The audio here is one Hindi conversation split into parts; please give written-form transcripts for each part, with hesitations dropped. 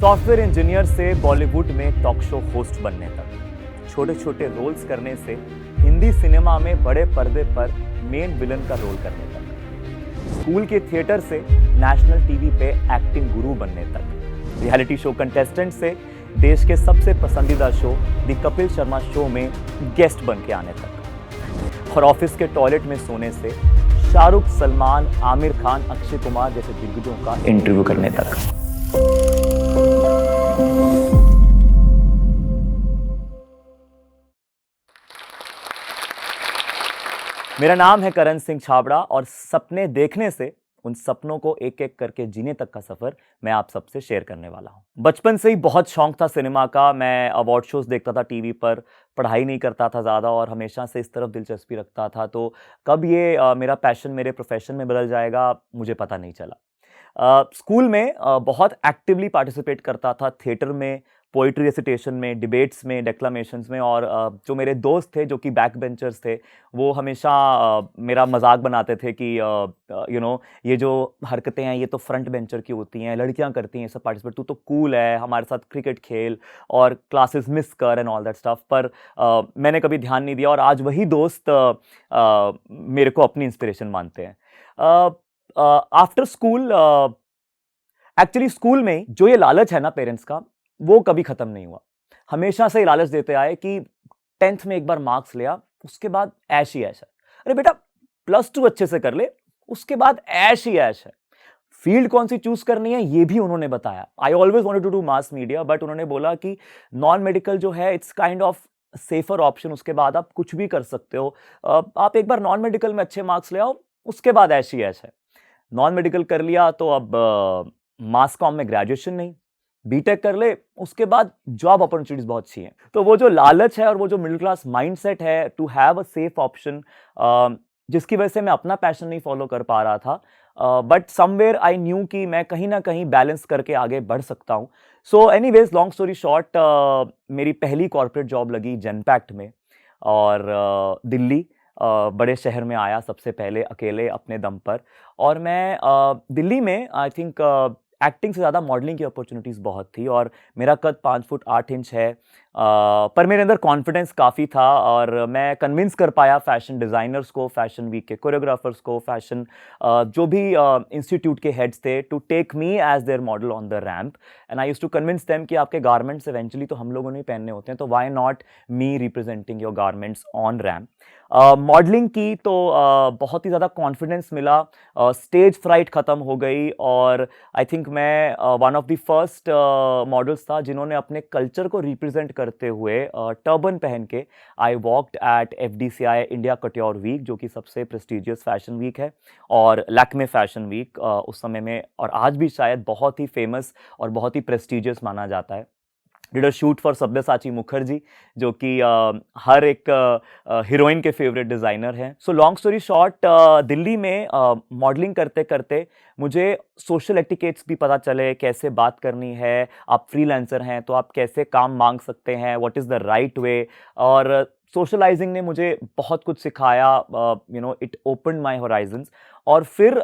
सॉफ्टवेयर इंजीनियर से बॉलीवुड में टॉक शो होस्ट बनने तक, छोटे छोटे रोल्स करने से हिंदी सिनेमा में बड़े पर्दे पर मेन विलन का रोल करने तक, स्कूल के थिएटर से नेशनल टीवी पे एक्टिंग गुरु बनने तक, रियलिटी शो कंटेस्टेंट से देश के सबसे पसंदीदा show the Kapil Sharma show में गेस्ट बन के आने तक, और ऑफिस के टॉयलेट में सोने से शाहरुख, सलमान, आमिर खान, अक्षय कुमार जैसे दिग्गजों का इंटरव्यू करने तक। मेरा नाम है करण सिंह छाबड़ा और सपने देखने से उन सपनों को एक एक करके जीने तक का सफर मैं आप सबसे शेयर करने वाला हूं। बचपन से ही बहुत शौक था सिनेमा का। मैं अवार्ड शोज देखता था टीवी पर, पढ़ाई नहीं करता था ज़्यादा और हमेशा से इस तरफ दिलचस्पी रखता था। तो कब ये मेरा पैशन मेरे प्रोफेशन में बदल जाएगा मुझे पता नहीं चला। स्कूल में बहुत एक्टिवली पार्टिसिपेट करता था, थिएटर में, पोइट्री रेसिटेशन में, डिबेट्स में, डेक्लामेशंस में। और जो मेरे दोस्त थे जो कि बैक बेंचर्स थे, वो हमेशा मेरा मजाक बनाते थे कि ये जो हरकतें हैं ये तो फ्रंट बेंचर की होती हैं, लड़कियां करती हैं सब पार्टिसिपेट, तू तो कूल है, हमारे साथ क्रिकेट खेल और क्लासेस मिस कर एंड ऑल दैट स्टफ। पर मैंने कभी ध्यान नहीं दिया और आज वही दोस्त मेरे को अपनी इंस्पिरेशन मानते हैं। आफ्टर स्कूल, एक्चुअली स्कूल में जो ये लालच है ना पेरेंट्स का, वो कभी खत्म नहीं हुआ। हमेशा से लालच देते आए कि 10th में एक बार मार्क्स ले आ, उसके बाद ऐश ही ऐश है। अरे बेटा +2 अच्छे से कर ले, उसके बाद ऐश ही ऐश है। फील्ड कौन सी चूज करनी है ये भी उन्होंने बताया। I always wanted to do mass media, but उन्होंने बोला कि नॉन मेडिकल जो है it's kind of safer option, उसके बाद आप कुछ भी कर सकते हो। आप एक बार नॉन मेडिकल में अच्छे मार्क्स ले आओ, उसके बाद ऐश ही ऐश है। नॉन मेडिकल कर लिया तो अब मास कॉम में ग्रेजुएशन नहीं, बीटेक कर ले, उसके बाद जॉब अपॉर्चुनिटीज बहुत अच्छी हैं। तो वो जो लालच है और वो जो मिडिल क्लास माइंडसेट है to have a safe option, जिसकी वजह से मैं अपना पैशन नहीं फॉलो कर पा रहा था, बट समवेयर आई न्यू कि मैं कहीं ना कहीं बैलेंस करके आगे बढ़ सकता हूं। So anyways, long story short, मेरी पहली कॉर्पोरेट जॉब लगी जनपैक्ट में और दिल्ली, बड़े शहर में आया सबसे पहले अकेले अपने दम पर। और मैं दिल्ली में आई थिंक एक्टिंग से ज़्यादा मॉडलिंग की अपॉर्चुनिटीज़ बहुत थी और मेरा कद 5 फुट 8 इंच है, पर मेरे अंदर कॉन्फिडेंस काफ़ी था और मैं कन्विंस कर पाया फैशन डिज़ाइनर्स को, फैशन वीक के कोरियोग्राफर्स को, फैशन जो भी इंस्टीट्यूट के हेड्स थे, to take me as their model on the ramp. And I used to convince them कि आपके गारमेंट्स इवेंचुअली तो हम लोगों ने पहनने होते हैं, तो why not me representing your garments on ramp. Modelling की तो बहुत ही ज़्यादा कॉन्फिडेंस मिला, स्टेज फ्राइट ख़त्म हो गई और आई थिंक मैं one of the first models था जिन्होंने अपने कल्चर को रिप्रेजेंट करते हुए टर्बन पहन के I walked at FDCI India couture week, जो कि सबसे प्रेस्टिजियस फैशन वीक है, और लैक्मे फैशन वीक उस समय में और आज भी शायद बहुत ही फेमस और बहुत ही प्रेस्टिजियस माना जाता है। Did a shoot for Sabyasachi Mukherjee, जो कि हर एक हीरोइन के फेवरेट डिज़ाइनर हैं। So long story short, Delhi में मॉडलिंग करते करते मुझे सोशल एटिकेट्स भी पता चले, कैसे बात करनी है, आप फ्रीलांसर हैं तो आप कैसे काम मांग सकते हैं, what is the right way. और सोशलाइजिंग ने मुझे बहुत कुछ सिखाया, इट ओपन्ड माय होराइजन्स। और फिर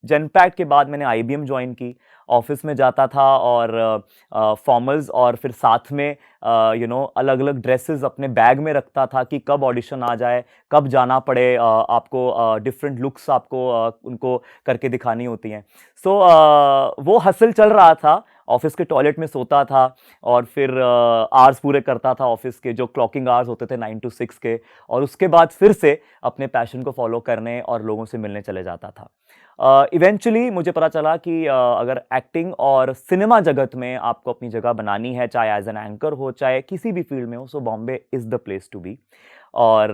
जनपैक्ट के बाद मैंने IBM ज्वाइन की, ऑफिस में जाता था और फॉर्मल्स और फिर साथ में अलग अलग ड्रेसेस अपने बैग में रखता था कि कब ऑडिशन आ जाए, कब जाना पड़े, आपको डिफरेंट लुक्स आपको उनको करके दिखानी होती हैं। सो वो हसल चल रहा था, ऑफिस के टॉयलेट में सोता था और फिर आवर्स पूरे करता था ऑफिस के, जो क्लॉकिंग आवर्स होते थे 9 to 6 के, और उसके बाद फिर से अपने पैशन को फॉलो करने और लोगों से मिलने चले जाता था। इवेंचुअली मुझे पता चला कि अगर एक्टिंग और सिनेमा जगत में आपको अपनी जगह बनानी है, चाहे एज एन एंकर हो, चाहे किसी भी फील्ड में हो, so Bombay is the place to be. और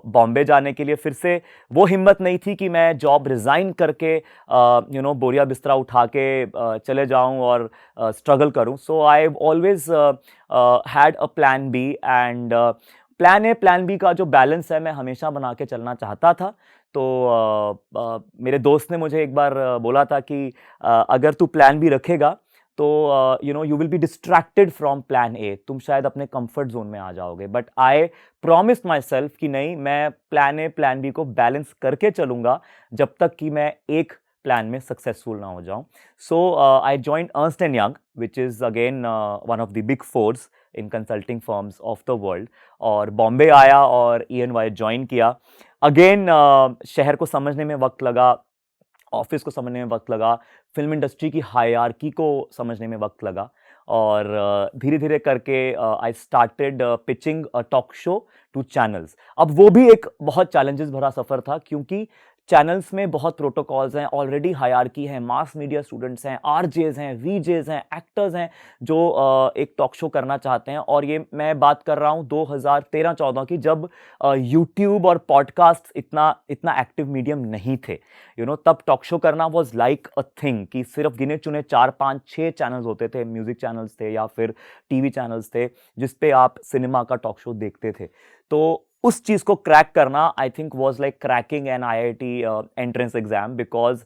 बॉम्बे जाने के लिए फिर से वो हिम्मत नहीं थी कि मैं जॉब रिज़ाइन करके बोरिया बिस्तरा उठा के चले जाऊं और स्ट्रगल करूं। So I always had a plan B, and plan A plan B का जो बैलेंस है मैं हमेशा बना के चलना चाहता था। तो मेरे दोस्त ने मुझे एक बार बोला था कि अगर तू प्लान बी रखेगा तो you will be distracted from plan A, तुम शायद अपने कंफर्ट जोन में आ जाओगे। But I promised my self कि नहीं, मैं प्लान ए प्लान बी को बैलेंस करके चलूंगा जब तक कि मैं एक प्लान में सक्सेसफुल ना हो जाऊं. So I joined Ernst and Young, which is again one of the big fours in consulting firms of the world. और बॉम्बे आया और EY ज्वाइन किया. अगेन शहर को समझने में वक्त लगा, ऑफिस को समझने में वक्त लगा, फिल्म इंडस्ट्री की हायरार्की को समझने में वक्त लगा. और धीरे धीरे करके I started pitching a talk show to channels. अब वो भी एक बहुत चैलेंजेस भरा सफ़र था, क्योंकि चैनल्स में बहुत प्रोटोकॉल्स हैं, ऑलरेडी हायरार्की है, मास मीडिया स्टूडेंट्स हैं, आरजेज हैं, वीजेज हैं, एक्टर्स हैं जो एक टॉक शो करना चाहते हैं. और ये मैं बात कर रहा हूँ 2013-14 की, जब यूट्यूब और पॉडकास्ट इतना इतना एक्टिव मीडियम नहीं थे. तब टॉक शो करना वॉज लाइक अ थिंग, कि सिर्फ गिने चुने 4-5-6 चैनल्स होते थे, म्यूजिक चैनल्स थे या फिर टीवी चैनल्स थे, जिसपे आप सिनेमा का टॉक शो देखते थे. तो उस चीज को क्रैक करना I think was like cracking an IIT entrance exam, because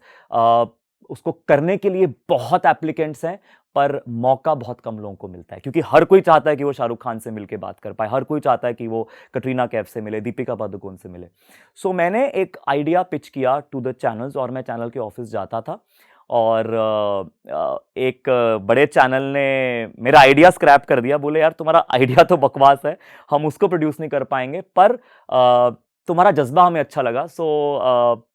उसको करने के लिए बहुत एप्लीकेंट्स हैं, पर मौका बहुत कम लोगों को मिलता है, क्योंकि हर कोई चाहता है कि वो शाहरुख खान से मिलकर बात कर पाए, हर कोई चाहता है कि वो कटरीना कैफ से मिले, दीपिका पादुकोण से मिले. सो मैंने एक आइडिया पिच किया टू द चैनल्स, और मैं चैनल के ऑफिस जाता था, और एक बड़े चैनल ने मेरा आइडिया स्क्रैप कर दिया. बोले यार तुम्हारा आइडिया तो बकवास है, हम उसको प्रोड्यूस नहीं कर पाएंगे, पर तुम्हारा जज्बा हमें अच्छा लगा, so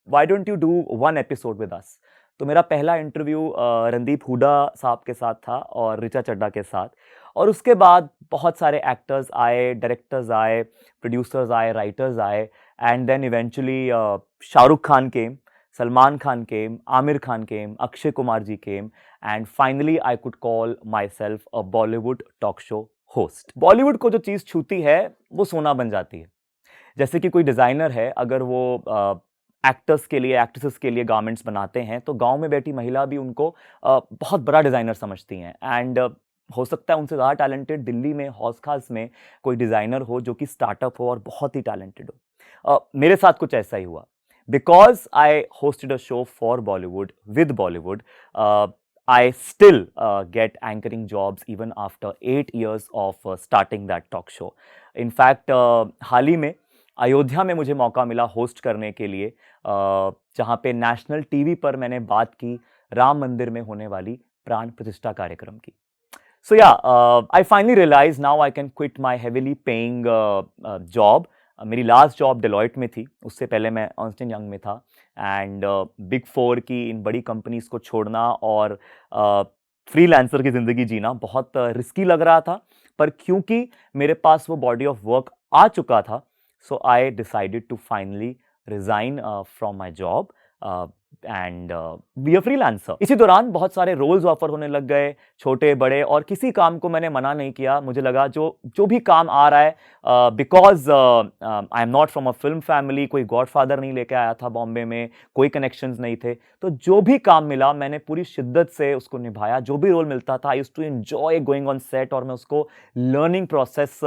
why don't you do 1 episode with us. तो मेरा पहला इंटरव्यू रणदीप हुडा साहब के साथ था और ऋचा चड्ढा के साथ. और उसके बाद बहुत सारे एक्टर्स आए, डायरेक्टर्स आए, प्रोड्यूसर्स आए, राइटर्स आए, and then eventually Shahrukh Khan came, Salman Khan came, Amir Khan came, Akshay Kumar ji came, and finally I could call myself a Bollywood talk show host. Bollywood को जो चीज़ छूती है वो सोना बन जाती है. जैसे कि कोई डिज़ाइनर है, अगर वो एक्टर्स के लिए, एक्ट्रेसेस के लिए गारमेंट्स बनाते हैं, तो गांव में बैठी महिला भी उनको बहुत बड़ा डिज़ाइनर समझती हैं. एंड हो सकता है उनसे ज़्यादा टैलेंटेड दिल्ली में, हौस खास में कोई डिज़ाइनर हो जो कि स्टार्टअप हो और बहुत ही टैलेंटेड हो. मेरे साथ कुछ ऐसा ही हुआ. Because I hosted a show for Bollywood, with Bollywood, I still get anchoring jobs even after 8 years of starting that talk show. In fact, हाल ही में अयोध्या में मुझे मौका मिला होस्ट करने के लिए, जहाँ पे नेशनल टीवी पर मैंने बात की राम मंदिर में होने वाली प्राण प्रतिष्ठा कार्यक्रम की. So yeah, I finally realized now I can quit my heavily paying job. मेरी लास्ट जॉब डेलॉयट में थी, उससे पहले मैं अर्न्स्ट एंड यंग में था. एंड बिग 4 की इन बड़ी कंपनीज को छोड़ना और फ्रीलांसर की ज़िंदगी जीना बहुत रिस्की लग रहा था, पर क्योंकि मेरे पास वो बॉडी ऑफ वर्क आ चुका था, so I decided to finally resign from my job and be a freelancer. इसी दौरान बहुत सारे रोल्स ऑफर होने लग गए, छोटे बड़े, और किसी काम को मैंने मना नहीं किया. मुझे लगा जो भी काम आ रहा है, because I am not from a film family, कोई गॉडफादर नहीं लेके आया था बॉम्बे में, कोई कनेक्शंस नहीं थे, तो जो भी काम मिला मैंने पूरी शिद्दत से उसको निभाया. जो भी रोल मिलता था, I used to enjoy going on set, और मैं उसको लर्निंग प्रोसेस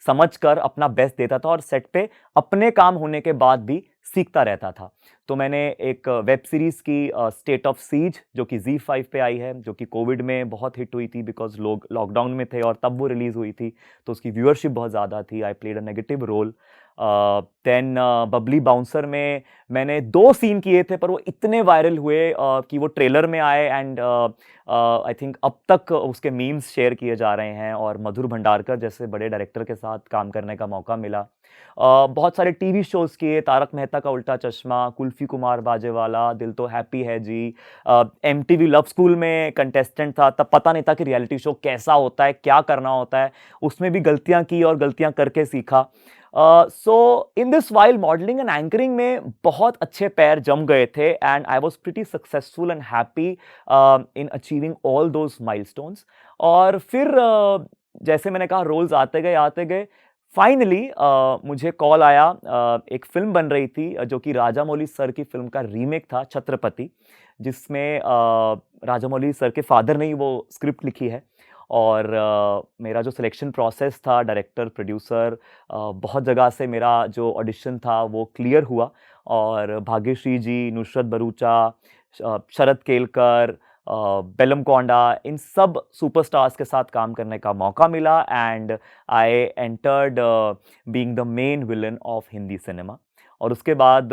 समझकर अपना बेस्ट देता था, और सेट पे अपने काम होने के बाद भी सीखता रहता था. तो मैंने एक वेब सीरीज की स्टेट ऑफ सीज, जो कि Z5 पे आई है, जो कि कोविड में बहुत हिट हुई थी, बिकॉज लोग लॉकडाउन में थे और तब वो रिलीज हुई थी, तो उसकी व्यूअरशिप बहुत ज़्यादा थी. I played a negative role. Then Babli bouncer में मैंने 2 सीन किए थे, पर वो इतने वायरल हुए कि वो ट्रेलर में आए, एंड आई थिंक अब तक उसके मीम्स शेयर किए जा रहे हैं, और मधुर भंडारकर जैसे बड़े डायरेक्टर के साथ काम करने का मौका मिला. बहुत सारे टीवी शोज़ किए, तारक मेहता का उल्टा चश्मा, कुल्फी कुमार बाजेवाला, दिल तो हैप्पी है जी. MTV लव स्कूल में कंटेस्टेंट था, तब पता नहीं था कि रियलिटी शो कैसा होता है, क्या करना होता है. उसमें भी गलतियां की और गलतियां करके सीखा. So in this while modelling and anchoring में बहुत अच्छे पैर जम गए थे, and I was pretty successful and happy in achieving all those milestones. और फिर जैसे मैंने कहा, रोल्स आते गए. फाइनली मुझे कॉल आया, एक फिल्म बन रही थी जो कि राजामौली सर की फिल्म का रीमेक था, छत्रपति, जिसमें राजामौली सर के फादर ने ही वो स्क्रिप्ट लिखी है. और मेरा जो सिलेक्शन प्रोसेस था, डायरेक्टर, प्रोड्यूसर, बहुत जगह से मेरा जो ऑडिशन था वो क्लियर हुआ, और भाग्यश्री जी, नुसरत भरूचा, शरद केलकर, बेलम कोंडा, इन सब सुपरस्टार्स के साथ काम करने का मौका मिला, and I entered being the main villain of Hindi cinema. और उसके बाद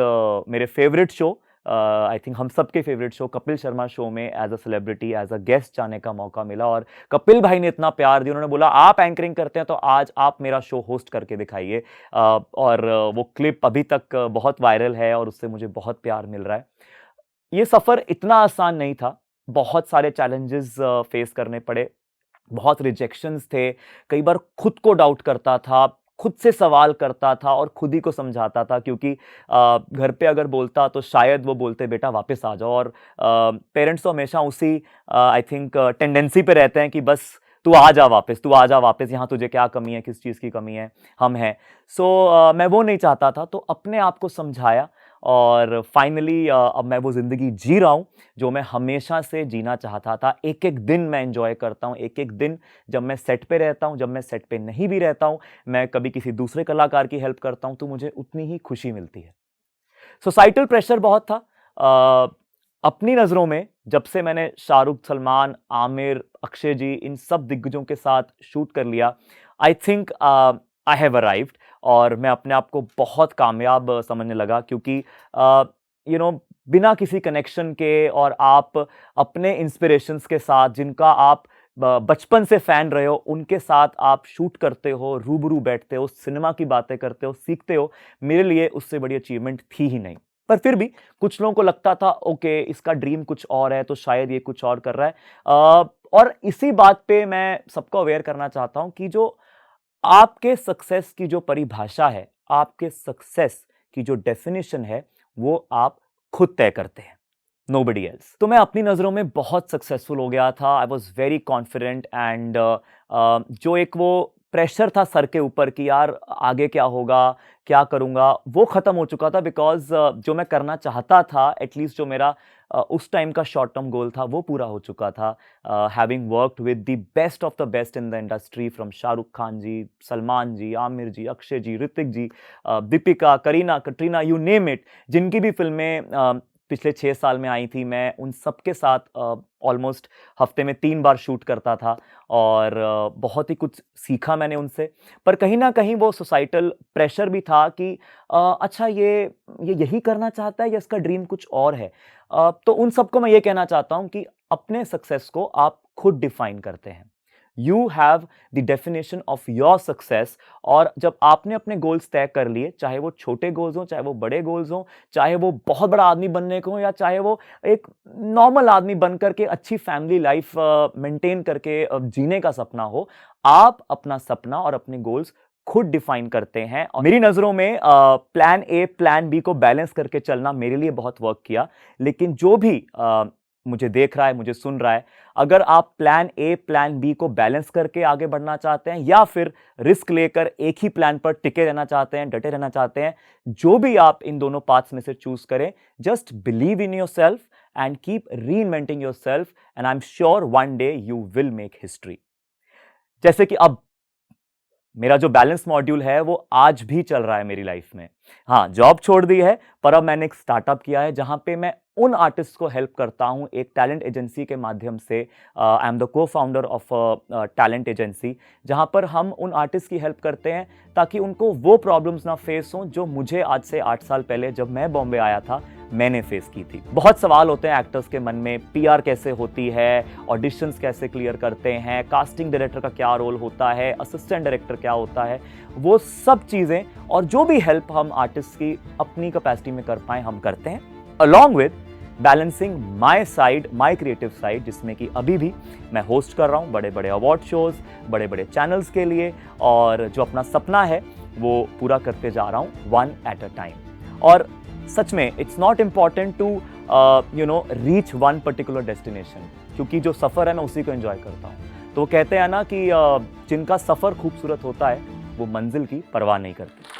मेरे फेवरेट शो आई थिंक हम सबके favourite show Kapil Sharma show में as a celebrity, as a guest जाने का मौका मिला और कपिल भाई ने इतना प्यार दिया, उन्होंने बोला आप एंकरिंग करते हैं तो आज आप मेरा शो होस्ट करके दिखाइए। और वो क्लिप अभी तक बहुत वायरल है और उससे मुझे बहुत प्यार मिल रहा है। ये सफ़र इतना आसान नहीं था, बहुत सारे चैलेंजेस फेस करने पड़े, बहुत रिजेक्शंस थे, कई बार खुद को डाउट करता था, खुद से सवाल करता था और खुद ही को समझाता था, क्योंकि घर पे अगर बोलता तो शायद वो बोलते बेटा वापस आ जाओ, और पेरेंट्स तो हमेशा उसी आई थिंक टेंडेंसी पे रहते हैं कि बस तू आ जा वापस, यहाँ तुझे क्या कमी है, किस चीज़ की कमी है, हम हैं। सो मैं वो नहीं चाहता था, तो अपने आप को समझाया और फाइनली अब मैं वो ज़िंदगी जी रहा हूँ जो मैं हमेशा से जीना चाहता था। एक-एक दिन मैं एन्जॉय करता हूँ, एक-एक दिन जब मैं सेट पे रहता हूँ, जब मैं सेट पे नहीं भी रहता हूँ, मैं कभी किसी दूसरे कलाकार की हेल्प करता हूँ, तो मुझे उतनी ही खुशी मिलती है। सोसाइटल प्रेशर बहुत था। अपनी नज़रों में जब से मैंने शाहरुख, सलमान, आमिर, अक्षय जी इन सब दिग्गजों के साथ शूट कर लिया, I think I have arrived और मैं अपने आप को बहुत कामयाब समझने लगा, क्योंकि यू नो बिना किसी कनेक्शन के और आप अपने इंस्पिरेशंस के साथ, जिनका आप बचपन से फ़ैन रहे हो, उनके साथ आप शूट करते हो, रूबरू बैठते हो, सिनेमा की बातें करते हो, सीखते हो, मेरे लिए उससे बड़ी अचीवमेंट थी ही नहीं। पर फिर भी कुछ लोगों को लगता था ओके इसका ड्रीम कुछ और है, तो शायद ये कुछ और कर रहा है। और इसी बात पे मैं सबको अवेयर करना चाहता हूँ कि जो आपके सक्सेस की जो परिभाषा है, आपके सक्सेस की जो डेफिनेशन है, वो आप खुद तय करते हैं, नोबडी एल्स। तो मैं अपनी नज़रों में बहुत सक्सेसफुल हो गया था। I was very confident and जो एक वो प्रेशर था सर के ऊपर कि यार आगे क्या होगा, क्या करूँगा, वो ख़त्म हो चुका था, बिकॉज़ जो मैं करना चाहता था, एटलीस्ट जो मेरा उस टाइम का शॉर्ट टर्म गोल था, वो पूरा हो चुका था। Having worked with the best of the best in the industry, from Shahrukh Khan ji, Salman ji, Aamir ji, Akshay ji, Hrithik ji, Deepika, Kareena, Katrina, you name it, जिनकी भी फ़िल्में पिछले 6 साल में आई थी, मैं उन सबके साथ ऑलमोस्ट हफ्ते में 3 बार शूट करता था और बहुत ही कुछ सीखा मैंने उनसे। पर कहीं न कहीं वो सोसाइटल प्रेशर भी था कि अच्छा ये यही करना चाहता है या इसका ड्रीम कुछ और है। तो उन सबको मैं ये कहना चाहता हूँ कि अपने सक्सेस को आप खुद डिफाइन करते हैं। You have the definition of your success, और जब आपने अपने गोल्स तय कर लिए, चाहे वो छोटे गोल्स हों, चाहे वो बड़े गोल्स हों, चाहे वो बहुत बड़ा आदमी बनने को हो या चाहे वो एक नॉर्मल आदमी बन करके अच्छी फैमिली लाइफ मेंटेन करके जीने का सपना हो, आप अपना सपना और अपने गोल्स खुद डिफाइन करते हैं। और मेरी नज़रों में प्लान ए प्लान बी को बैलेंस करके चलना मेरे लिए बहुत वर्क किया। लेकिन जो भी मुझे देख रहा है, मुझे सुन रहा है, अगर आप प्लान ए प्लान बी को बैलेंस करके आगे बढ़ना चाहते हैं या फिर रिस्क लेकर एक ही प्लान पर टिके रहना चाहते हैं, डटे रहना चाहते हैं, जो भी आप इन दोनों पाथ्स में से चूज करें, just believe in yourself and keep reinventing yourself and I am sure one day you will make history. जैसे कि अब मेरा जो बैलेंस मॉड्यूल है वो आज भी चल रहा है मेरी लाइफ में। हाँ, जॉब छोड़ दी है, पर अब मैंने एक स्टार्टअप किया है जहां पे मैं उन आर्टिस्ट को हेल्प करता हूं एक टैलेंट एजेंसी के माध्यम से। I am the cofounder of talent agency, जहां पर हम उन आर्टिस्ट की हेल्प करते हैं ताकि उनको वो प्रॉब्लम्स ना फेस हों जो मुझे आज से 8 साल पहले जब मैं बॉम्बे आया था मैंने फेस की थी। बहुत सवाल होते हैं एक्टर्स के मन में, पीआर कैसे होती है, ऑडिशंस कैसे क्लियर करते हैं, कास्टिंग डायरेक्टर का क्या रोल होता है, असिस्टेंट डायरेक्टर क्या होता है, वो सब चीज़ें और जो भी हेल्प हम आर्टिस्ट की अपनी कैपेसिटी में कर पाएँ हम करते हैं, along with balancing my side, my creative side, जिसमें कि अभी भी मैं होस्ट कर रहा हूँ बड़े बड़े अवार्ड शोज, बड़े बड़े चैनल्स के लिए, और जो अपना सपना है वो पूरा करते जा रहा हूँ वन एट अ टाइम। और सच में it's not important to reach one particular destination, क्योंकि जो सफ़र है मैं उसी को एंजॉय करता हूँ। तो कहते हैं ना कि जिनका सफ़र खूबसूरत होता है वो मंजिल की परवाह नहीं करते।